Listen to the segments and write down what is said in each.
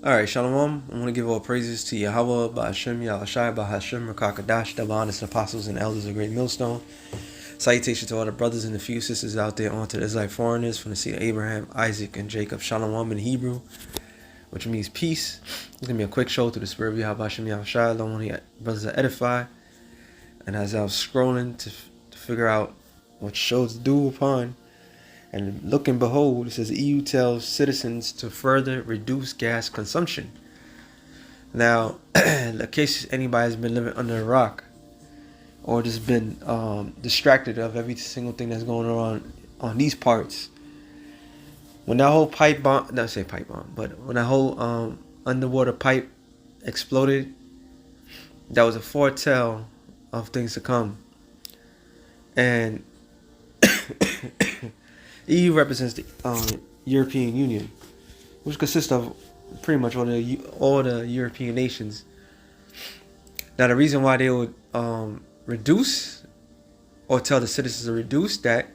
Alright, Shalom. I want to give all praises to Yahweh, Ba'ashem, Yahushai, Ba'ashem, Rakakadash, the honest apostles and elders of Great Millstone. Salutation to all the brothers and the few sisters out there, on to the Israelite foreigners from the seed of Abraham, Isaac, and Jacob. Shalom in Hebrew, which means peace. It's going to be a quick show through the spirit of Yahweh, Ba'ashem, Yahushai. I don't want the brothers to edify. And as I was scrolling to figure out what shows to do upon, and look and behold, it says the EU tells citizens to further reduce gas consumption. Now, in case anybody's been living under a rock or just been distracted of every single thing that's going on these parts, when that whole pipe bomb, not say pipe bomb, but when that whole underwater pipe exploded, that was a foretell of things to come. And EU represents the European Union, which consists of pretty much all the European nations. Now, the reason why they would reduce or tell the citizens to reduce that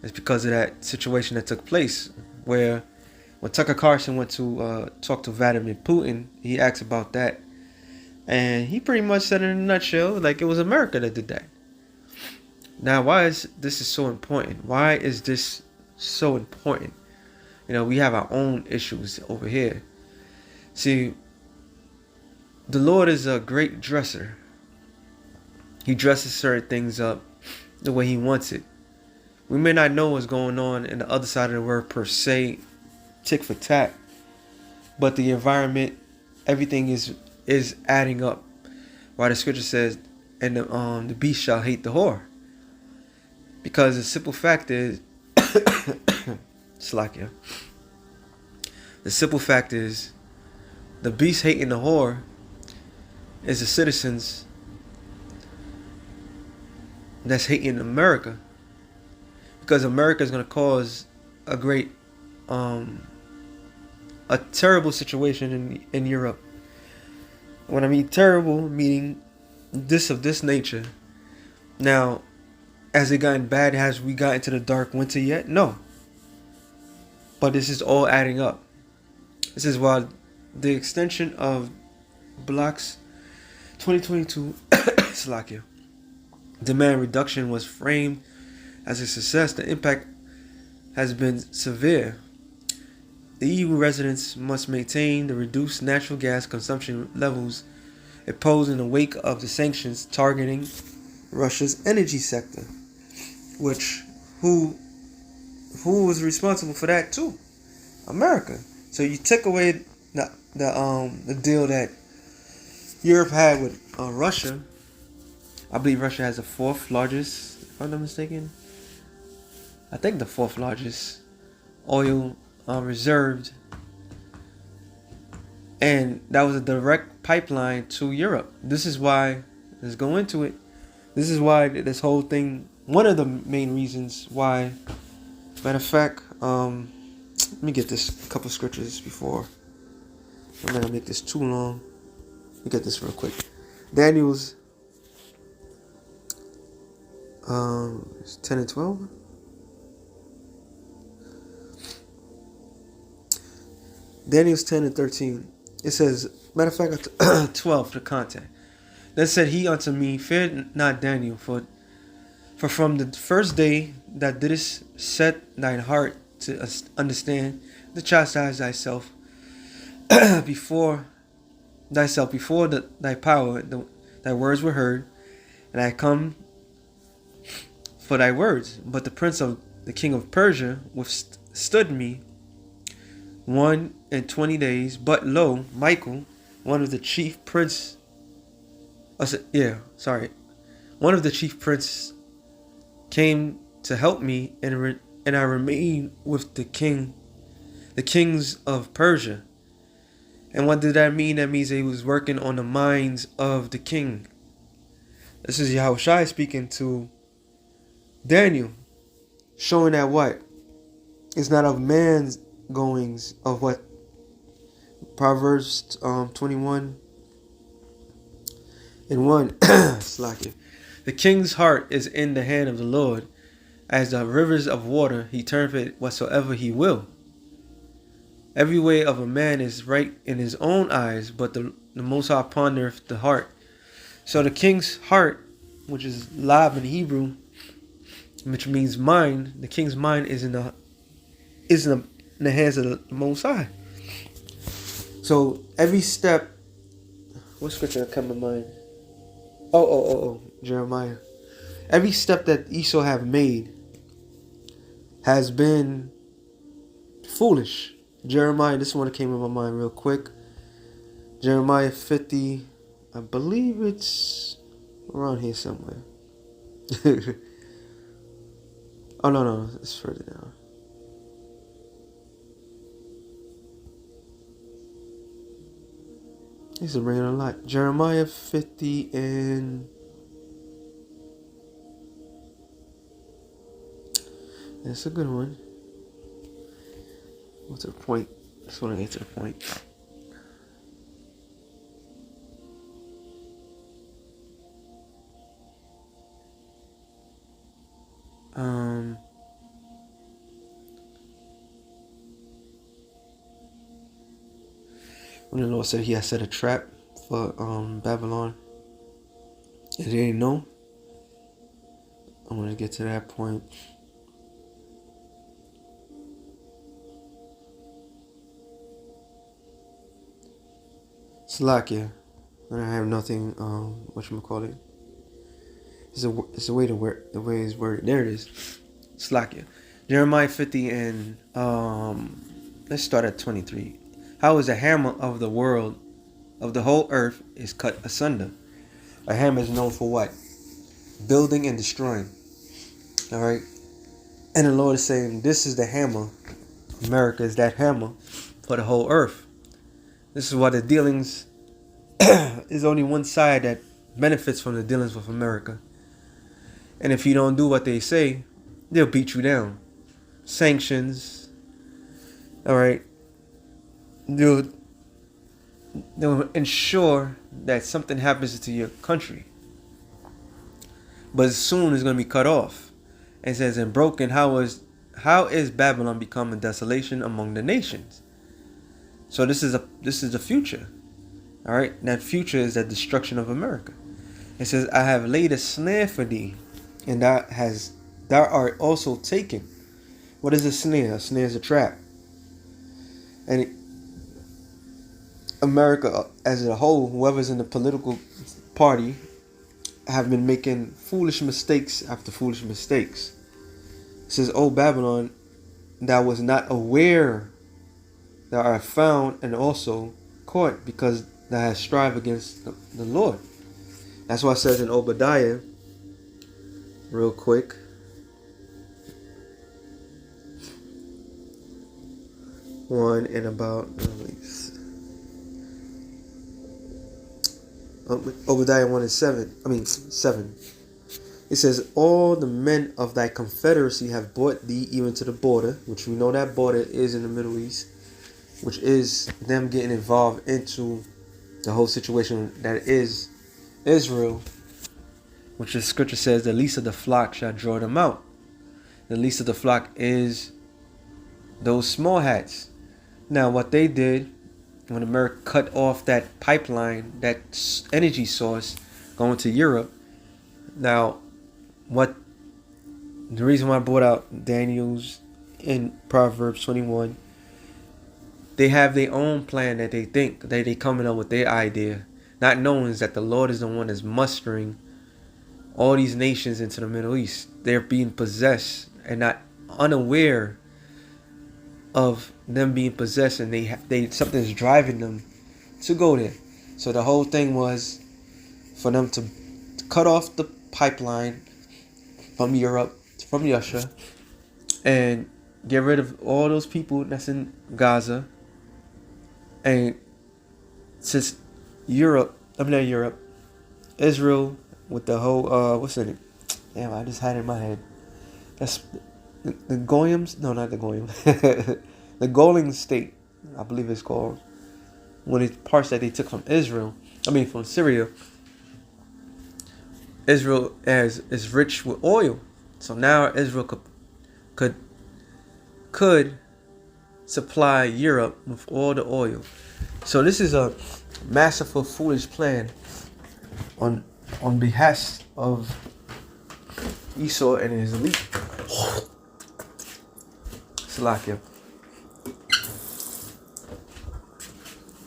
is because of that situation that took place, where when Tucker Carlson went to talk to Vladimir Putin, he asked about that, and he pretty much said in a nutshell, like it was America that did that. Now, why is this so important? Why is this so important? You know, we have our own issues over here. See, the Lord is a great dresser. He dresses certain things up the way he wants it. We may not know what's going on in the other side of the world per se, tick for tat, but the environment, everything is adding up. Why the scripture says, and the beast shall hate the whore. Because the simple fact is, Slakia. The simple fact is, the beast hating the whore is the citizens that's hating America. Because America is going to cause a great, a terrible situation in Europe. When I mean terrible, meaning this of this nature. Now, has it gotten bad? Has we got into the dark winter yet? No. But this is all adding up. This is why the extension of blocks 2022 Slovakia demand reduction was framed as a success. The impact has been severe. The EU residents must maintain the reduced natural gas consumption levels imposed in the wake of the sanctions targeting Russia's energy sector. Which who was responsible for that too? America. So you took away the deal that Europe had with Russia. I believe Russia has the fourth largest, if I'm not mistaken. I think the fourth largest oil reserved, and that was a direct pipeline to Europe. This is why, let's go into it. This is why this whole thing. One of the main reasons why, matter of fact, let me get this couple scriptures before I'm gonna make this too long. Let me get this real quick. Daniel's 10 and 12. Daniel's 10 and 13. It says, matter of fact, 12 for the content. Then said he unto me, fear not, Daniel, for from the first day that didst set thine heart to understand, to chastise thyself before thy power, thy words were heard, and I come for thy words. But the prince of the king of Persia withstood me 21 days. But lo, Michael, one of the chief princes, came to help me, and I remained with the kings of Persia. And what did that mean? That means he was working on the minds of the king. This is Yahushai speaking to Daniel, showing that what? It's not of man's goings, of what? Proverbs 21 and 1. Slack it. The king's heart is in the hand of the Lord. As the rivers of water, he turneth it whatsoever he will. Every way of a man is right in his own eyes, but the Most High pondereth the heart. So the king's heart, which is lab in Hebrew, which means mind, the king's mind is in the hands of the Most High. So every step, what scripture come to mind? Jeremiah. Every step that Esau have made has been foolish. Jeremiah, this one came in my mind real quick. Jeremiah 50, I believe it's around here somewhere. Oh, no, it's further down. He's bringing a lot. Jeremiah 50 and... That's a good one. What's the point? Just want to get to the point. When the Lord said he had set a trap for Babylon, and they didn't know. I want to get to that point. Slakia. And I have nothing. Whatchamacallit? It's the way the way it's worded. There it is. Slakia. Jeremiah 50 and let's start at 23. How is the hammer of the world, of the whole earth, is cut asunder? A hammer is known for what? Building and destroying. All right. And the Lord is saying, this is the hammer. America is that hammer for the whole earth. This is why the dealings is only one side that benefits from the dealings with America. And if you don't do what they say, they'll beat you down. Sanctions. All right. They'll ensure that something happens to your country. But soon it's going to be cut off. And it says, and broken, how is Babylon become a desolation among the nations? So this is the future. All right. That future is the destruction of America. It says, I have laid a snare for thee, and thou art also taken. What is a snare? A snare is a trap. And America as a whole, whoever's in the political party, have been making foolish mistakes after foolish mistakes. It says, O Babylon, thou was not aware, thou art found and also caught, because thou hast strive against the Lord. That's why it says in Obadiah, real quick, one and about Obadiah 1 and 7. It says, all the men of thy confederacy have brought thee even to the border, which we know that border is in the Middle East, which is them getting involved into the whole situation that is Israel, which the scripture says, the least of the flock shall draw them out. The least of the flock is those small hats. Now, what they did when America cut off that pipeline, that energy source going to Europe. Now, the reason why I brought out Daniel's in Proverbs 21, they have their own plan that they think, that they coming up with their idea, not knowing that the Lord is the one that's mustering all these nations into the Middle East. They're being possessed and not unaware of them being possessed, and they something's driving them to go there. So the whole thing was for them to cut off the pipeline from Europe, from Russia, and get rid of all those people that's in Gaza. And since Israel with the whole what's in it? Damn, I just had it in my head. That's the Goyim. No, not the Goyim. The Golden State, I believe it's called. One of the parts that they took from from Syria. Israel is rich with oil, so now Israel could supply Europe with all the oil. So this is a masterful, foolish plan on behalf of Esau and his elite. Salakia.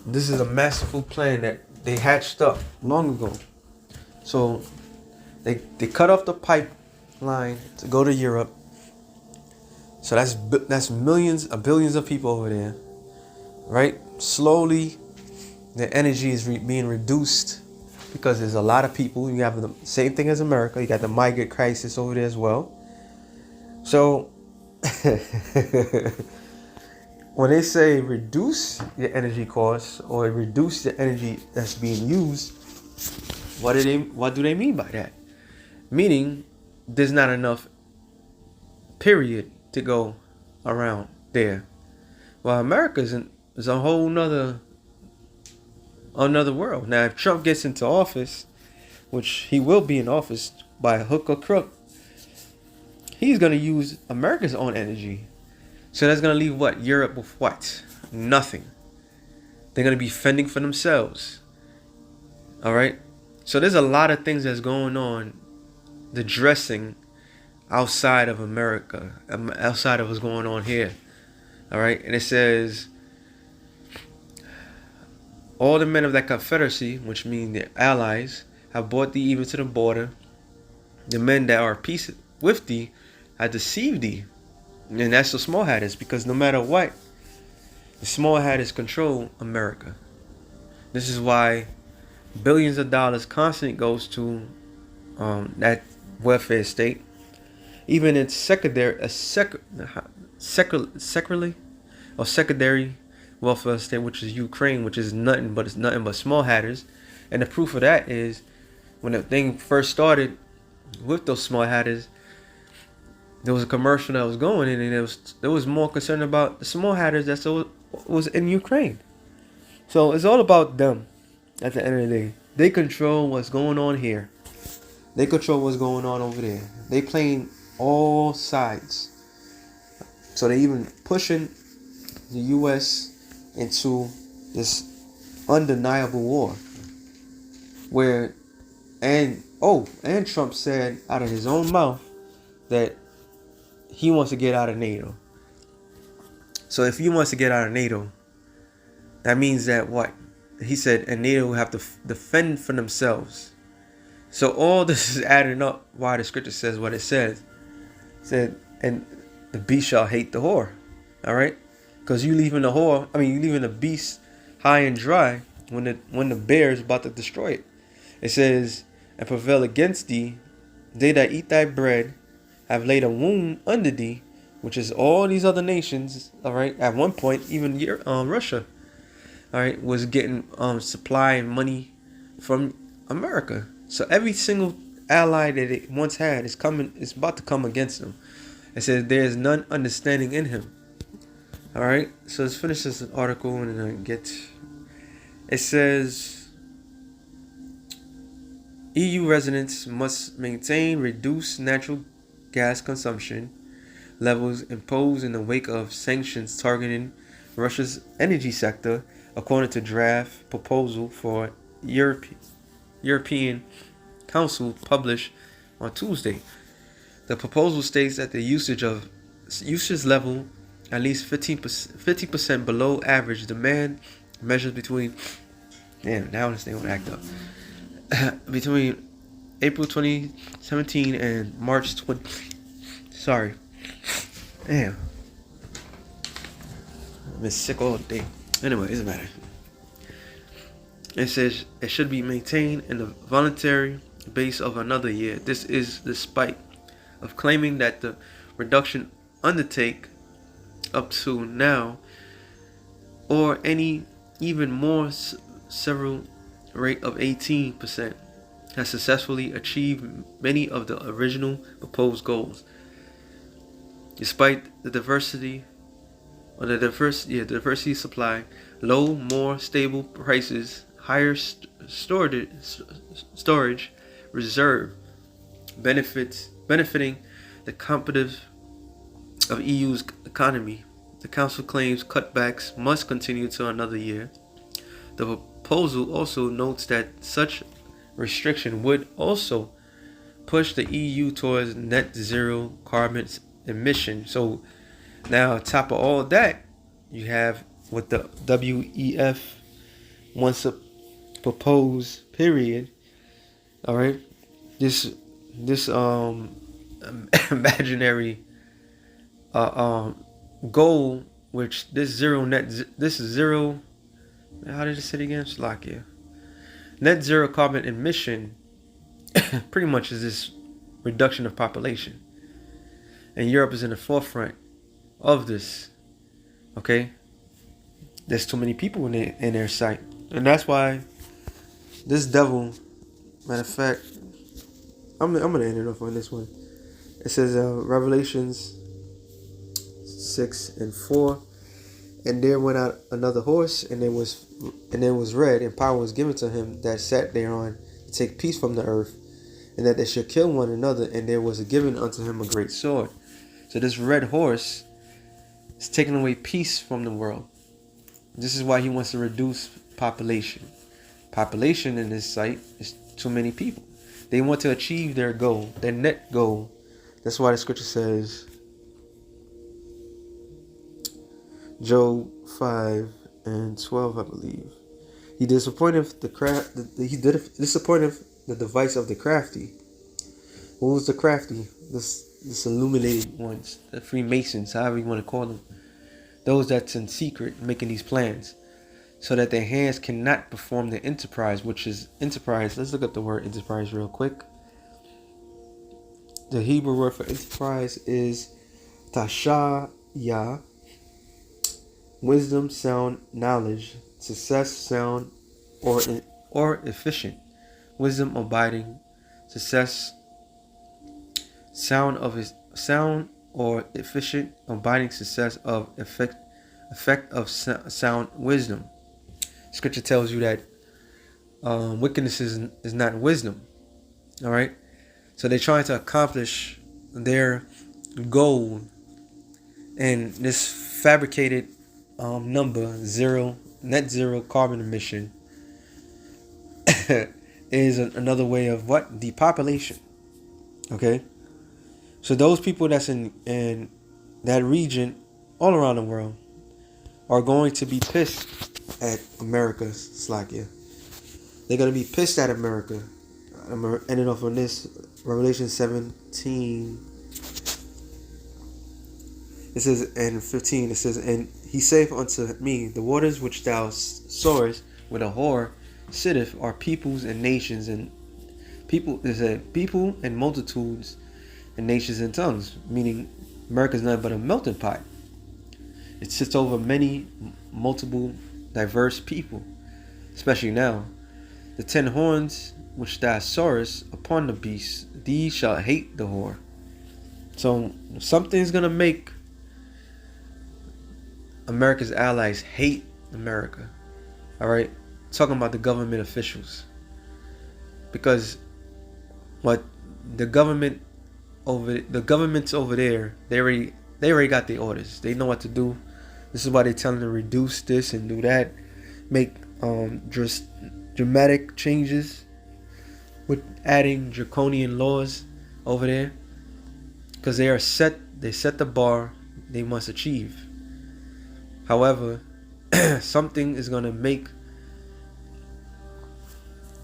This is a masterful plan that they hatched up long ago. So they cut off the pipeline to go to Europe. So that's millions of billions of people over there, right? Slowly, the energy is being reduced because there's a lot of people. You have the same thing as America. You got the migrant crisis over there as well. So when they say reduce your energy costs or reduce the energy that's being used, what do they mean by that? Meaning there's not enough period to go around there. Well, America is a whole another world. Now, if Trump gets into office, which he will be in office by hook or crook, he's going to use America's own energy. So that's going to leave what? Europe with what? Nothing. They're going to be fending for themselves. All right? So there's a lot of things that's going on, the dressing outside of America, outside of what's going on here. All right? And it says, all the men of that confederacy, which mean their allies, have brought thee even to the border. The men that are at peace with thee have deceived thee. And that's the small hatters, because no matter what, the small hatters control America. This is why billions of dollars constantly goes to that welfare state. Even in secondary welfare state, which is Ukraine, which is nothing but small hatters. And the proof of that is when the thing first started with those small hatters, there was a commercial that was going in, and there was more concern about the small hatters that was in Ukraine. So it's all about them at the end of the day. They control what's going on here. They control what's going on over there. They playing all sides. So they even pushing the U.S. into this undeniable war. And Trump said out of his own mouth that he wants to get out of NATO. So if he wants to get out of NATO, that means that what? He said, and NATO will have to defend for themselves. So all this is adding up why the scripture says what it says. It said, and the beast shall hate the whore. All right? Because you leaving the beast high and dry when the bear is about to destroy it. It says, and prevail against thee, they that eat thy bread have laid a wound under thee, which is all these other nations. All right, at one point, even Russia, all right, was getting supply and money from America. So every single ally that it once had is about to come against them. It says there is none understanding in him. All right, so let's finish this article and then get. It says EU residents must maintain reduced natural gas consumption levels imposed in the wake of sanctions targeting Russia's energy sector, according to draft proposal for European Council published on Tuesday. The proposal states that the usage level at least 50% below average demand measures between between April 2017 and March 20. Sorry. Damn. I've been sick all day. Anyway, it doesn't matter. It says it should be maintained in the voluntary base of another year. This is despite of claiming that the reduction undertake up to now or any even more several rate of 18% has successfully achieved many of the original proposed goals. Despite the diversity supply, low, more stable prices, higher storage reserve benefiting the competitive of EU's economy The council claims cutbacks must continue to another year. The proposal also notes that such restriction would also push the EU towards net zero carbon emission. So now, on top of all that, you have what the WEF wants to propose. Period. All right, this imaginary goal, which this this is zero. How did it say it again? Slovakia. Net zero carbon emission pretty much is this reduction of population. And Europe is in the forefront of this. Okay? There's too many people in their sight. And that's why this devil, matter of fact, I'm going to end it off on this one. It says Revelations 6:4. And there went out another horse, and it was red, and power was given to him that sat thereon to take peace from the earth, and that they should kill one another, and there was given unto him a great sword. So this red horse is taking away peace from the world. This is why he wants to reduce population. Population in his sight is too many people. They want to achieve their goal, their net goal. That's why the scripture says, Job 5:12, I believe. He disappointed the device of the crafty. What was the crafty? This illuminated ones, the Freemasons, however you want to call them. Those that's in secret making these plans, so that their hands cannot perform the enterprise, which is enterprise. Let's look up the word enterprise real quick. The Hebrew word for enterprise is tashaya. Wisdom, sound, knowledge, success, sound, or efficient. Wisdom, abiding, success, sound or efficient, abiding success of effect of sound wisdom. Scripture tells you that wickedness is not wisdom. All right, so they're trying to accomplish their goal, and this fabricated number net zero carbon emission is another way of what? Depopulation. Okay, so those people that's in that region all around the world are going to be pissed at America, Slovakia. They're going to be pissed at America. I'm ending off on this. Revelation 17. It says, and 15, it says, and he saith unto me, the waters which thou sawest with a whore sitteth are peoples and nations, and people and multitudes and nations and tongues, meaning America is nothing but a melting pot. It sits over many, multiple, diverse people, especially now. The 10 horns which thou sawest upon the beast, these shall hate the whore. So something's gonna make America's allies hate America. All right, talking about the government officials, because what the governments over there, they already got the orders. They know what to do. This is why they're telling them to reduce this and do that, make just dramatic changes with adding draconian laws over there, because they set the bar they must achieve. However, something is going to make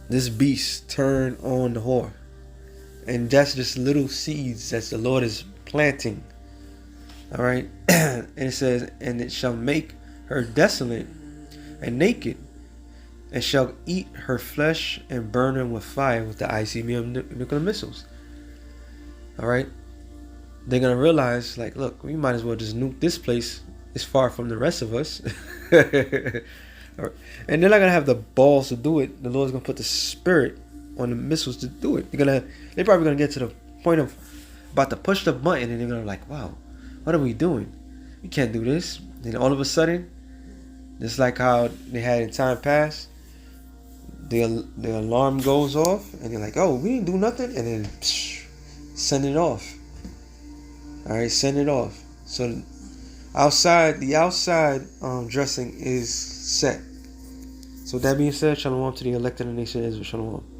this beast turn on the whore. And that's just little seeds that the Lord is planting. All right. And it says, and it shall make her desolate and naked, and shall eat her flesh and burn her with fire with the ICBM nuclear missiles. All right. They're going to realize, like, look, we might as well just nuke this place. It's far from the rest of us. And they're not going to have the balls to do it. The Lord's going to put the spirit on the missiles to do it. They're probably going to get to the point of about to push the button, and they're going to be like, wow, what are we doing? We can't do this. Then all of a sudden, just like how they had in time past, the alarm goes off, and they're like, oh, we didn't do nothing, and then send it off. All right, send it off. So The outside dressing is set. So with that being said, shalom to the elect of the nation of Israel. Shalom.